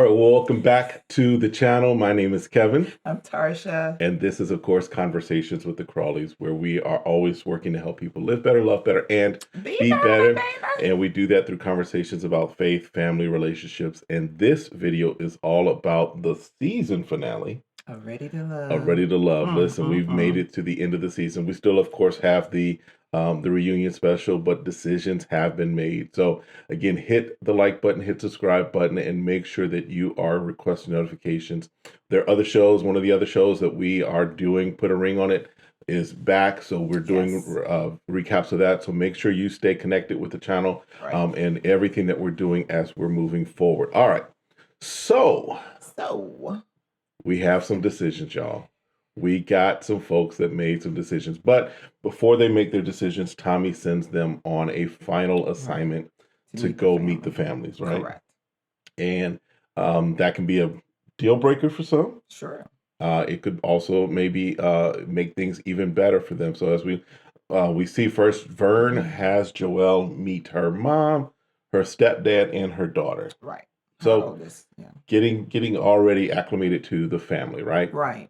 All right, well, welcome back to the channel. My name is Kevin. I'm Tarsha. And this is, of course, Conversations with the Crawleys, where we are always working to help people live better, love better, and be better. And we do that through conversations about faith, family, relationships. And this video is all about the season finale. A Ready to Love. A Ready to Love. Listen, we've made it to the end of the season. We still, of course, have the reunion special, but decisions have been made. So again, hit the like button, hit subscribe button, and make sure that you are requesting notifications. There are other shows. One of the other shows that we are doing, Put a Ring on It, is back. So we're doing recaps of that. So make sure you stay connected with the channel and everything that we're doing as we're moving forward. All right. So we have some decisions, y'all. We got some folks that made some decisions, but before they make their decisions, Tommy sends them on a final assignment to go meet the families, right? Correct. And that can be a deal breaker for some. Sure. It could also maybe make things even better for them. So as we see first, Vern has Joel meet her mom, her stepdad, and her daughter. Right. So getting already acclimated to the family, right? Right.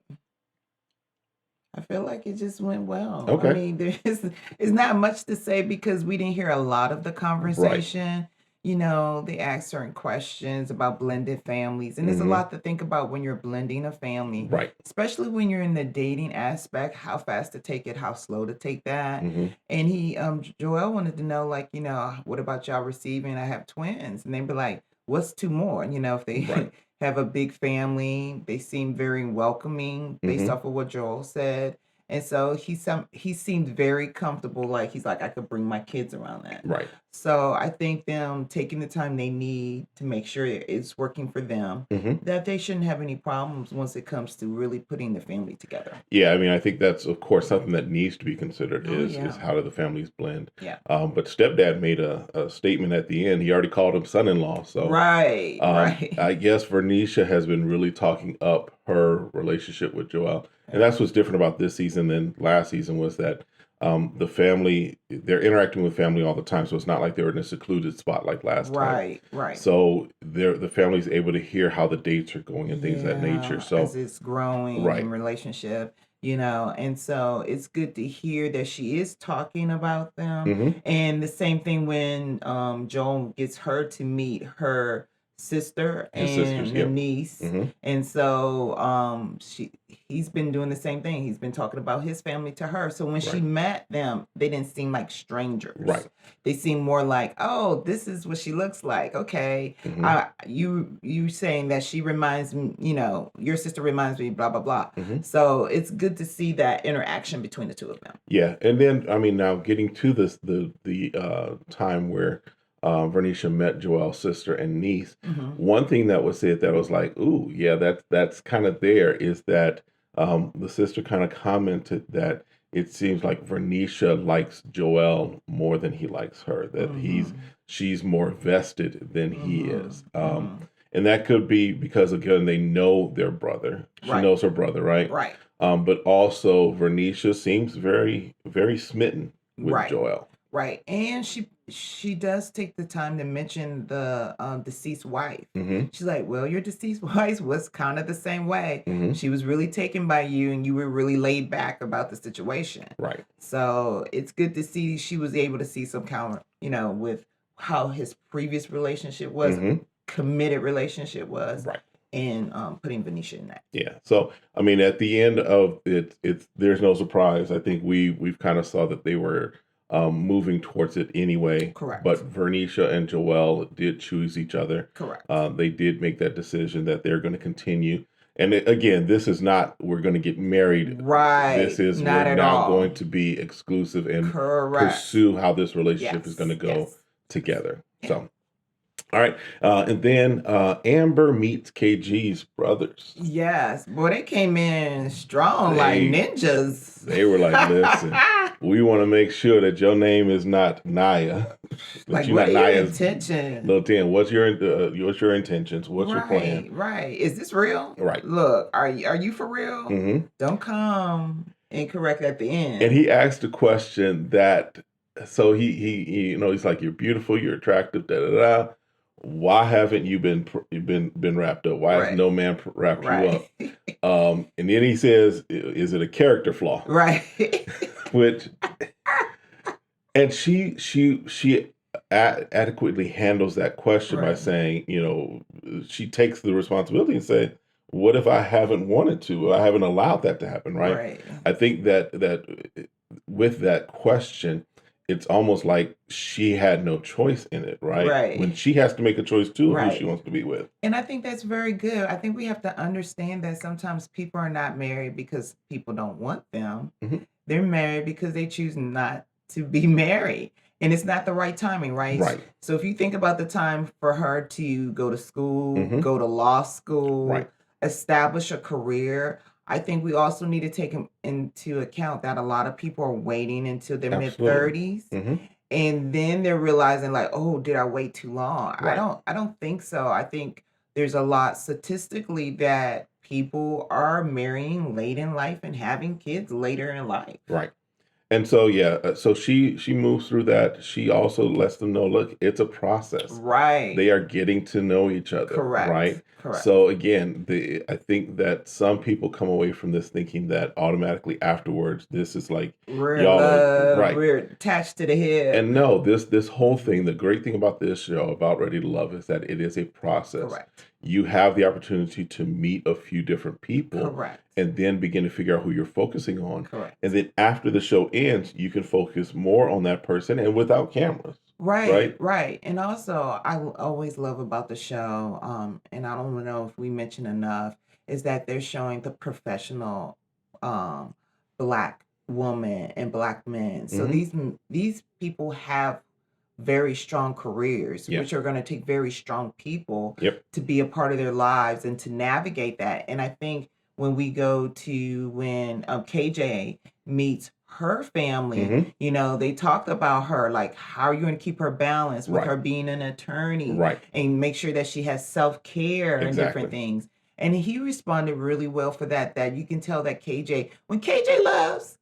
I feel like it just went well. Okay. I mean, there's not much to say because we didn't hear a lot of the conversation. Right. You know, they ask certain questions about blended families, and there's a lot to think about when you're blending a family, right? Especially when you're in the dating aspect, how fast to take it, how slow to take that. And Joel wanted to know, like, you know, what about y'all receiving? I have twins, and they'd be like, what's two more? You know, if they have a big family, they seem very welcoming based off of what Joel said. And so he seemed very comfortable. Like, he's like, I could bring my kids around that. Right. So I think them taking the time they need to make sure it's working for them, that they shouldn't have any problems once it comes to really putting the family together. Yeah, I mean, I think that's, of course, something that needs to be considered is how do the families blend. Yeah. But stepdad made a statement at the end. He already called him son-in-law. So right. I guess Vernicia has been really talking up her relationship with Joel. And that's what's different about this season than last season was that the family, they're interacting with family all the time. So it's not like they were in a secluded spot like last time. Right. So the family's able to hear how the dates are going and things of that nature. So as it's growing in relationship, you know, and so it's good to hear that she is talking about them. And the same thing when Joel gets her to meet her sister and niece. And so he's been doing the same thing. He's been talking about his family to her. So when she met them, they didn't seem like strangers. Right. They seem more like, oh, this is what she looks like. Okay. You saying that she reminds me, you know, your sister reminds me, blah, blah, blah. So it's good to see that interaction between the two of them. Yeah. And then, I mean, now getting to this, the time where Vernicia met Joel's sister and niece. One thing that was said that was like, ooh, yeah, that's kind of there is that the sister kind of commented that it seems like Vernicia likes Joel more than he likes her, that she's more vested than he is. And that could be because, again, they know their brother. She knows her brother, right? Right. But also Vernicia seems very, very smitten with Joel. Right. And she does take the time to mention the deceased wife. She's like, well, your deceased wife was kind of the same way. She was really taken by you and you were really laid back about the situation. Right. So it's good to see she was able to see some kind of, you know, with how his previous relationship was, committed relationship was. Right. And putting Vernicia in that. Yeah. So, I mean, at the end of it, there's no surprise. I think we've kind of saw that they were moving towards it anyway. Correct. But Vernicia and Joel did choose each other. Correct. They did make that decision that they're going to continue. And again, this is not we're going to get married. Right. This is not we're at now all. going to be exclusive and pursue how this relationship is going to go together. So. All right. And then Amber meets KG's brothers. Yes. Boy, they came in strong like ninjas. They were like, listen, we want to make sure that your name is not Naya. Like, what are your intentions? Little 10, what's your intentions? What's your plan? Right. Is this real? Right. Look, are you for real? Don't come incorrect at the end. And he asked a question that, so he you know, he's like, you're beautiful, you're attractive, da da da. why haven't you been wrapped up? Why has Right. no man wrapped you Right. up? And then he says, "Is it a character flaw?" Right. Which, and she adequately handles that question by Right. saying, she takes the responsibility and say, "What if I haven't wanted to? I haven't allowed that to happen?" Right? Right. I think that with that question, it's almost like she had no choice in it, right? When Right. she has to make a choice too of who she Right. wants to be with. And I think that's very good. I think we have to understand that sometimes people are not married because people don't want them. Mhm. They're married because they choose not to be married. And it's not the right timing, right? Right. So if you think about the time for her to go to school, Mhm. go to law school, Right. establish a career, I think we also need to take into account that a lot of people are waiting until their mid Absolutely. 30s. Mhm. And then they're realizing like, oh, did I wait too long? Right. I don't think so. I think there's a lot statistically that people are marrying late in life and having kids later in life. Right. And so yeah, so she moves through that. She also lets them know, look, it's a process. Right. They are getting to know each other, Correct. right? Correct. So again, I think that some people come away from this thinking that automatically afterwards, this is like We're in y'all are love. right. We're attached to the hip. And no, this whole thing, the great thing about this show, about Ready to Love, is that it is a process. Correct. You have the opportunity to meet a few different people Correct. and then begin to figure out who you're focusing on. Correct. And then after the show ends, you can focus more on that person and without cameras. Right. Right. And also, always love about the show, and I don't know if we mentioned enough, is that they're showing the professional um, Black woman and Black men. So Mhm. these people have very strong careers, Yeah. which are going to take very strong people Yep. to be a part of their lives and to navigate that. And I think when we go to when KJ meets her family, Mhm. they talked about her, like, how are you going to keep her balanced with Right. her being an attorney Right. and make sure that she has self-care and different Exactly. things. And he responded really well for that you can tell that when KJ loves,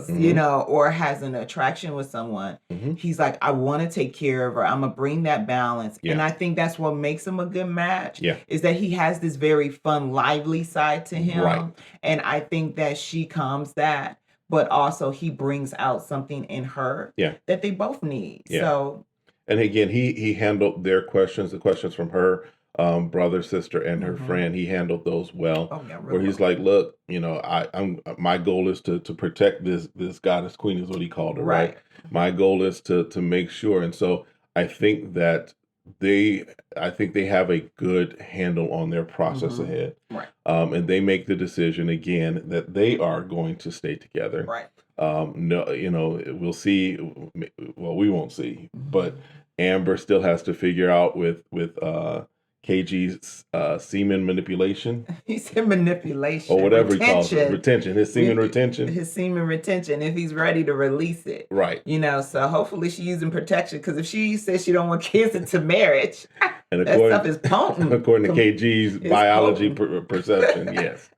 Mhm. or has an attraction with someone, Mhm. he's like, I want to take care of her. I'm gonna bring that balance. And Yeah. I think that's what makes him a good match, Yeah. is that he has this very fun, lively side to him. Right. And I think that she calms that, but also he brings out something in her Yeah. that they both need. Yeah. So And again, he handled their questions, the questions from her brother, sister, and her friend. He handled those well. oh yeah, Where really he's well. like, look, I'm my goal is to protect this goddess queen is what he called her, right? Right. My goal is to make sure. And so I think that they they have a good handle on their process ahead. Right. And they make the decision again that they are going to stay together. Right. No, we'll see. Well, we won't see, but Amber still has to figure out with KG's semen manipulation He said manipulation, or whatever he calls it, retention. retention, his semen retention. His semen retention, if he's ready to release it. Right. So hopefully she's using protection, because if she says she don't want kids into marriage, And that stuff is potent. according to KG's It's biology potent. perception, yes.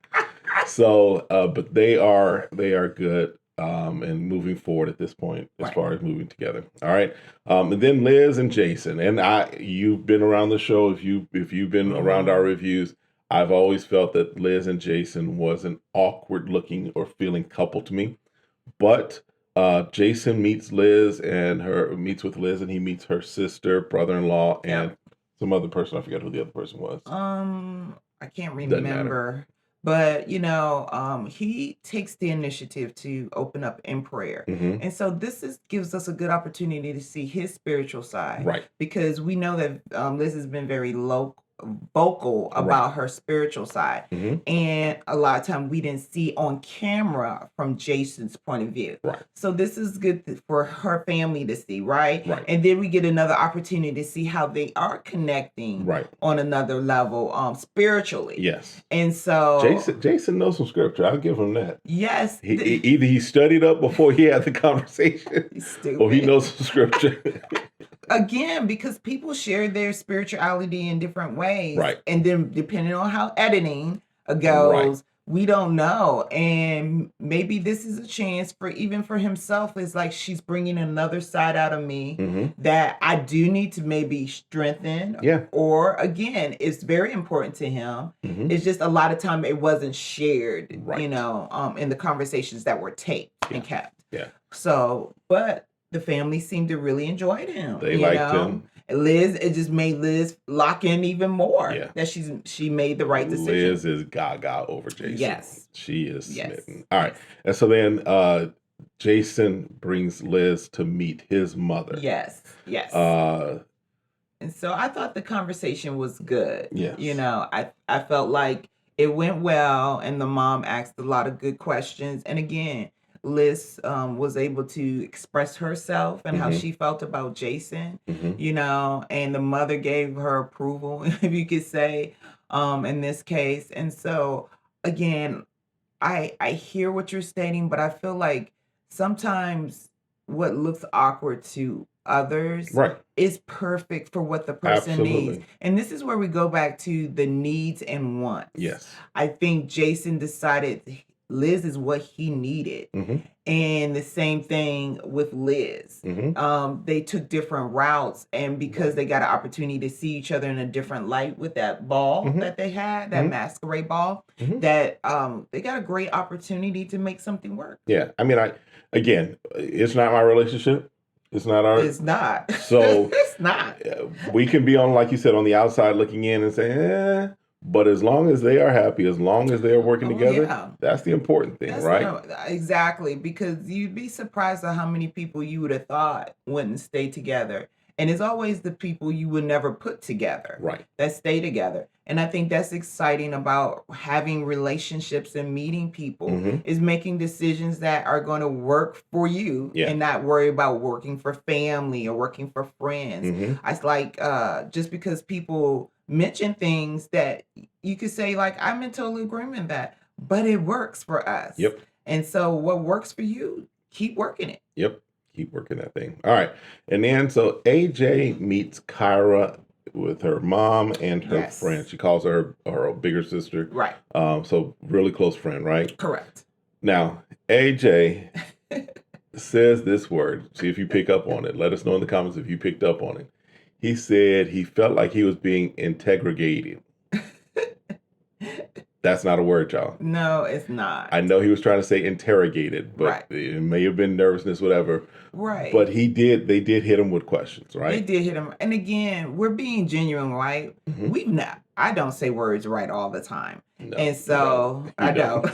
So, but they are good and moving forward at this point as Right. far as moving together. All right. And then Liz and Jason, and you've been around the show. If you've been around our reviews, I've always felt that Liz and Jason was an awkward looking or feeling couple to me. But Jason meets Liz and meets with Liz, and he meets her sister, brother-in-law, and some other person. I forget who the other person was. I can't Doesn't matter. remember. But he takes the initiative to open up in prayer. And so this gives us a good opportunity to see his spiritual side. Right. Because we know that Liz has been very vocal about her spiritual side. And a lot of time we didn't see on camera from Jason's point of view. Right. So this is good for her family to see, right? Right. And then we get another opportunity to see how they are connecting Right. on another level, spiritually. Yes. And so Jason knows some scripture. I'll give him that. yes, Either he studied up before he had the conversation, or he knows some scripture. Again, because people share their spirituality in different ways. Right. And then depending on how editing goes, we don't know. And maybe this is a chance for even for himself. It's like she's bringing another side out of me that I do need to maybe strengthen. Yeah. Or again, it's very important to him. It's just a lot of time it wasn't shared, in the conversations that were taped and kept. Yeah. So, but the family seemed to really enjoy him. They liked him. Liz, it just made Liz lock in even more. Yeah. That she made the right decision. Liz is gaga over Jason. Yes. She is smitten. All right. And so then Jason brings Liz to meet his mother. Yes. And so I thought the conversation was good. Yes. I felt like it went well, and the mom asked a lot of good questions. And again, Liz was able to express herself and how she felt about Jason, and the mother gave her approval, if you could say, in this case. And so, again, I hear what you're stating, but I feel like sometimes what looks awkward to others is perfect for what the person needs. And this is where we go back to the needs and wants. Yes. I think Jason decided Liz is what he needed. And the same thing with Liz. They took different routes, and because they got an opportunity to see each other in a different light with that ball that they had, that masquerade ball, that they got a great opportunity to make something work. Yeah. I mean, again, it's not my relationship. It's not ours. It's not. So it's not. We can be on, like you said, on the outside looking in and say, but as long as they are happy, as long as they are working together, that's the important thing, right? Exactly, because you'd be surprised at how many people you would have thought wouldn't stay together. And it's always the people you would never put together that stay together. And I think that's exciting about having relationships and meeting people is making decisions that are going to work for you and not worry about working for family or working for friends. It's like just because people mention things that you could say, like, I'm in total agreement with that, but it works for us. And so what works for you, keep working it. Keep working that thing. All right. And then so AJ meets Kyra with her mom and her friend. She calls her bigger sister. Right. So really close friend, right? Correct. Now, AJ says this word. See if you pick up on it. Let us know in the comments if you picked up on it. He said he felt like he was being interrogated. That's not a word, y'all. No, it's not. I know he was trying to say interrogated, but it may have been nervousness, whatever. Right. But they did hit him with questions, right? They did hit him. And again, we're being genuine, right? I don't say words right all the time. No, and so I don't.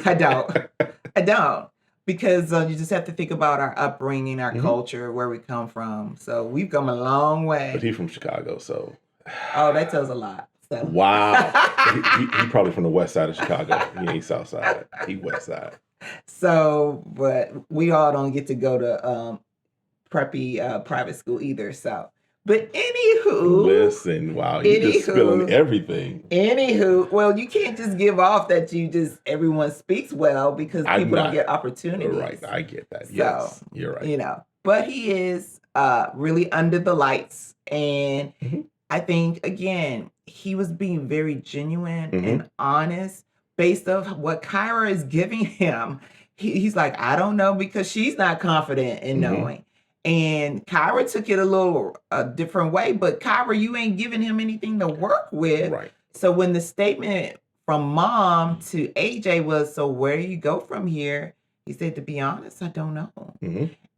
Because you just have to think about our upbringing, our culture, where we come from. So we've come a long way. But he's from Chicago, so. Oh, that tells a lot. So. Wow. he probably from the west side of Chicago. He ain't south side. He west side. So, but we all don't get to go to preppy private school either. So, but anywho. Listen, wow. You're just spilling everything. Anywho, well, you can't just give off that everyone speaks well because people don't get opportunities. Right. I get that. So, yes. You're right. But he is really under the lights. And I think, again, he was being very genuine and honest based off what Kyra is giving him. He's like, I don't know, because she's not confident in knowing. And Kyra took it a different way. But Kyra, you ain't giving him anything to work with. Right. So when the statement from mom to AJ was, so where do you go from here? He said, to be honest, I don't know.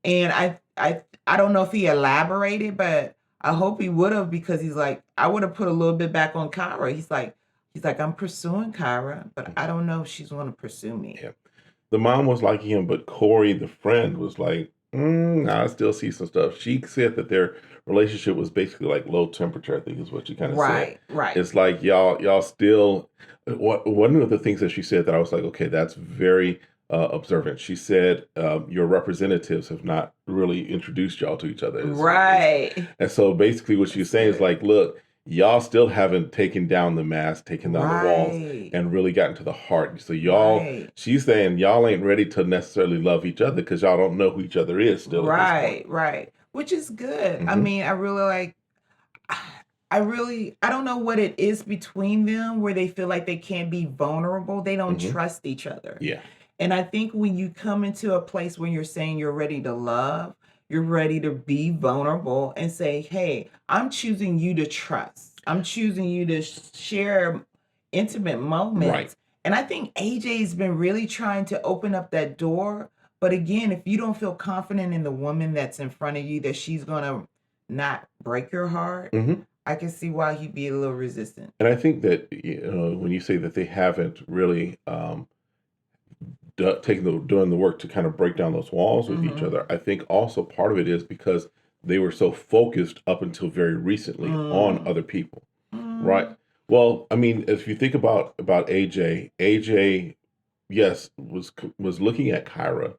And I don't know if he elaborated, but I hope he would have, because he's like, I would have put a little bit back on Kyra. He's like, I'm pursuing Kyra, but I don't know if she's going to pursue me. Yeah. The mom was liking him, but Corey, the friend, was like, I still see some stuff. She said that their relationship was basically like low temperature, I think is what she kind of said. Right. It's like y'all still, one of the things that she said that I was like, okay, that's very observant. She said, your representatives have not really introduced y'all to each other. And so basically what she was saying is like, look, y'all still haven't taken down the mask, taken down the walls, and really gotten to the heart. So y'all, she's saying y'all ain't ready to necessarily love each other because y'all don't know who each other is still. Right. Which is good. I mean, I really I don't know what it is between them where they feel like they can't be vulnerable. They don't Mm-hmm. trust each other. Yeah. And I think when you come into a place where you're saying you're ready to love, you're ready to be vulnerable and say, hey, I'm choosing you to trust. I'm choosing you to share intimate moments. Right. And I think AJ's been really trying to open up that door. But again, if you don't feel confident in the woman that's in front of you, that she's going to not break your heart, Mm-hmm. I can see why he'd be a little resistant. And I think that, when you say that they haven't really doing the work to kind of break down those walls with each other, I think also part of it is because they were so focused up until very recently on other people, right? Well, I mean, if you think about AJ, yes, was looking at Kyra,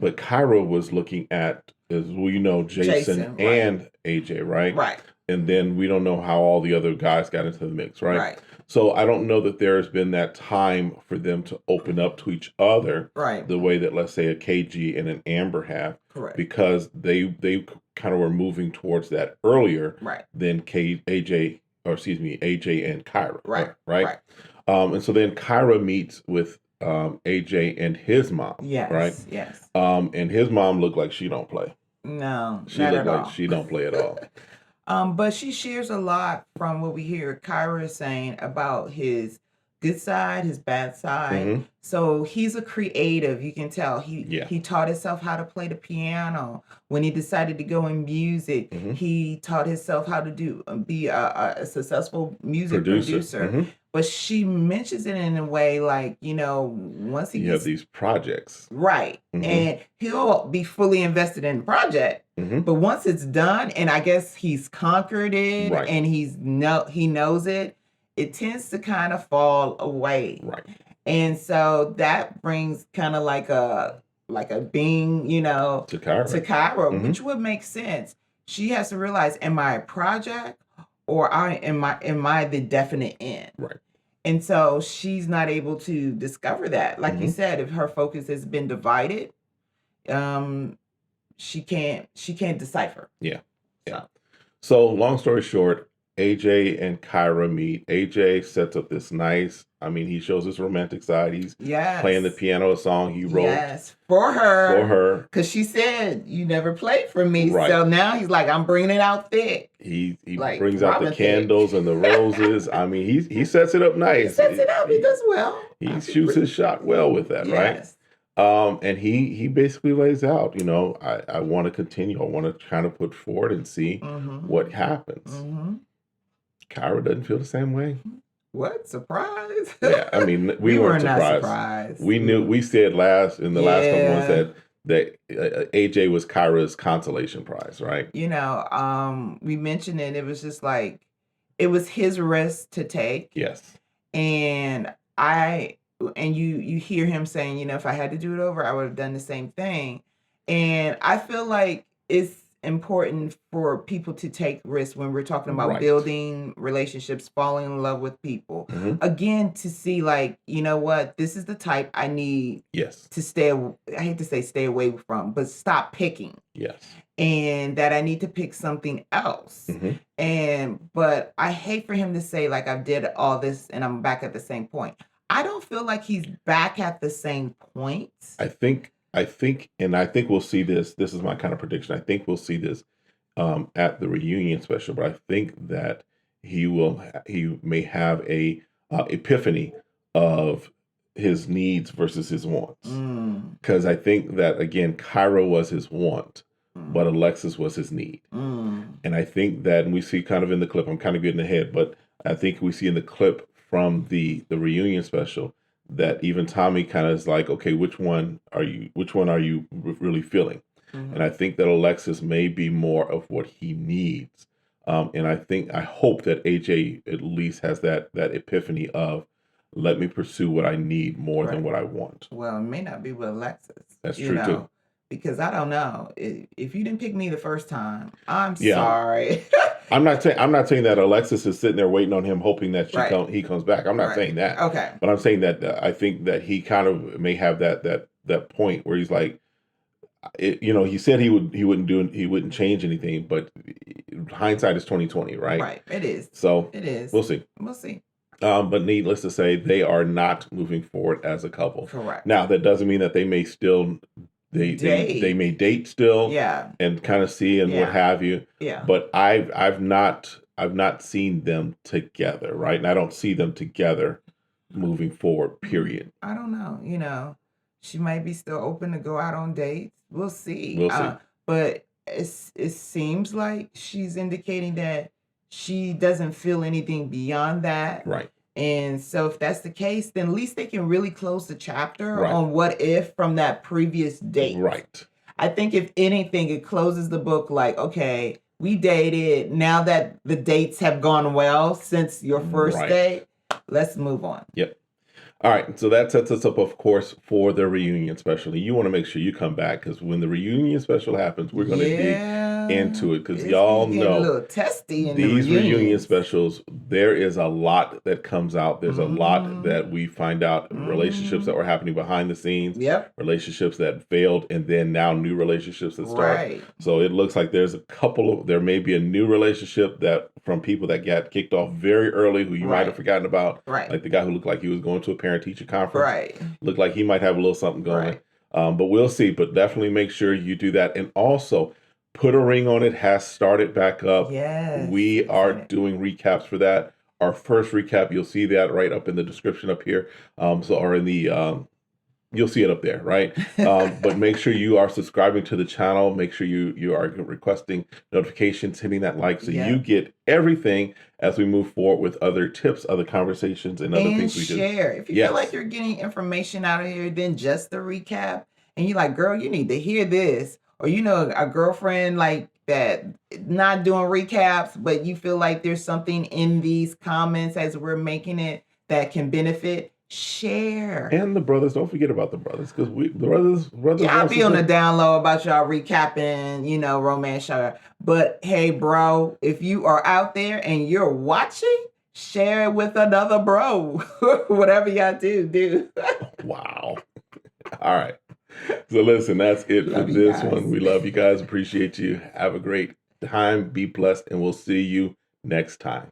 but Kyra was looking at, as we know, Jason, right. and AJ, right? Right. And then we don't know how all the other guys got into the mix, right? Right. So I don't know that there's been that time for them to open up to each other, Right. the way that, let's say, a KG and an Amber have, Correct. because they kind of were moving towards that earlier, Right. than AJ and Kyra, Right. right? And so then Kyra meets with AJ and his mom, Yes. right? Yes. And his mom looked like she don't play. No, She not looked at like all. she don't play at all. But she shares a lot from what we hear Kyra saying about his good side, his bad side. Mhm. So he's a creative. You can tell Yeah. he taught himself how to play the piano. When he decided to go in music, Mhm. he taught himself how to be a successful music producer. Mhm. But she mentions it in a way like, once he You gets have these projects. right, Mhm. and he'll be fully invested in the project. Mhm. But once it's done, and I guess he's conquered it, Right. and he knows it, it tends to kind of fall away. Right. And so that brings kind of like a being, To Kyra. Mhm. which would make sense. She has to realize, am I a project, or am I the definite end? Right. And so she's not able to discover that. Like you Mhm. said, if her focus has been divided, she can't decipher. Yeah. So So long story short, AJ and Kyra meet. AJ sets up this nice, he shows his romantic side. He's playing the yes, piano, a song he wrote yes, for her, for her. because she said you never played for me. Right. So now he's like, I'm bringing it out thick. He Like brings out the Robin candles and the roses. he sets it up He nice. sets it up. He does well. He shoots his shot well with that, right? Yes. And he basically lays out, I want to continue. I want to kind of put forward and see what happens. Mm-hmm. Kyra doesn't feel the same way. What? Surprise? Yeah, we weren't not surprised. We knew. We said in the last couple ones that AJ was Kyra's consolation prize, right? We mentioned it. It was just like it was his risk to take. Yes. And you hear him saying, if I had to do it over, I would have done the same thing. And I feel like it's important for people to take risks when we're talking about Right. building relationships, falling in love with people. Mhm. Again, to see like, you know what, this is the type I need Yes. to I hate to say stay away from, but stop picking. Yes. And that I need to pick something else. Mhm. But I hate for him to say like I've did all this and I'm back at the same point. I don't feel like he's back at the same point. I think, and I think we'll see this. This is my kind of prediction. I think we'll see this at the reunion special. But I think that he may have a epiphany of his needs versus his wants. Because I think that again, Kyra was his want, but Alexis was his need. And I think that, and we see kind of in the clip, I'm kind of getting ahead, but I think we see in the clip from the reunion special that even Tommy kind of is like, okay, which one are you really feeling? And I think that Alexis may be more of what he needs. And I hope that AJ at least has that epiphany of, let me pursue what I need more than what I want. Well, it may not be with Alexis. That's true too. Because I don't know. If you didn't pick me the first time, I'm Yeah. sorry. I'm not saying that Alexis is sitting there waiting on him, hoping that he comes back. I'm not Right. saying that. Okay. But I'm saying that I think that he kind of may have that point where he's like, he said he wouldn't change anything, but hindsight is 2020, right? Right. It is. So It is. we'll see. We'll see. But needless to say, they are not moving forward as a couple. Correct. Now, that doesn't mean that they may still they may date still, Yeah. and kind of see and what have you. Yeah. But I've not seen them together, right? And I don't see them together moving forward. Period. I don't know. She might be still open to go out on dates. We'll see. We'll see. But it seems like she's indicating that she doesn't feel anything beyond that. Right. And so if that's the case, then at least they can really close the chapter on what if from that previous date. Right. I think if anything, it closes the book like, okay, we dated. Now that the dates have gone well since your first date, let's move on. Yep. All right, so that sets us up, of course, for the reunion special. You want to make sure you come back, because when the reunion special happens, we're going to dig into it, because y'all know a little testy in these the reunion specials, there is a lot that comes out. There's a lot that we find out, relationships that were happening behind the scenes, relationships that failed, and then now new relationships that start. Right. So it looks like there's there may be a new relationship that from people that got kicked off very early, who you might have forgotten about, like the guy who looked like he was going to a parent-teacher conference. Looked like he might have a little something going. But we'll see. But definitely make sure you do that. And also, Put a Ring on It has started back up. Yes. We are doing recaps for that. Our first recap, you'll see that right up in the description up here. Or in the you'll see it up there, right? But make sure you are subscribing to the channel. Make sure you are requesting notifications, hitting that like, so you get everything as we move forward with other tips, other conversations, and other things we do. Share. If you feel like you're getting information out of here than just the recap, and you're like, girl, you need to hear this, or a girlfriend like that not doing recaps, but you feel like there's something in these comments as we're making it that can benefit. Share. And the brothers, don't forget about the brothers, because the brothers. Yeah, I'll be on the down low about y'all recapping, romance show. But hey, bro, if you are out there and you're watching, share it with another bro. Whatever y'all do. Wow. All right. So listen, that's it for this one. We love you guys. Appreciate you. Have a great time. Be blessed, and we'll see you next time.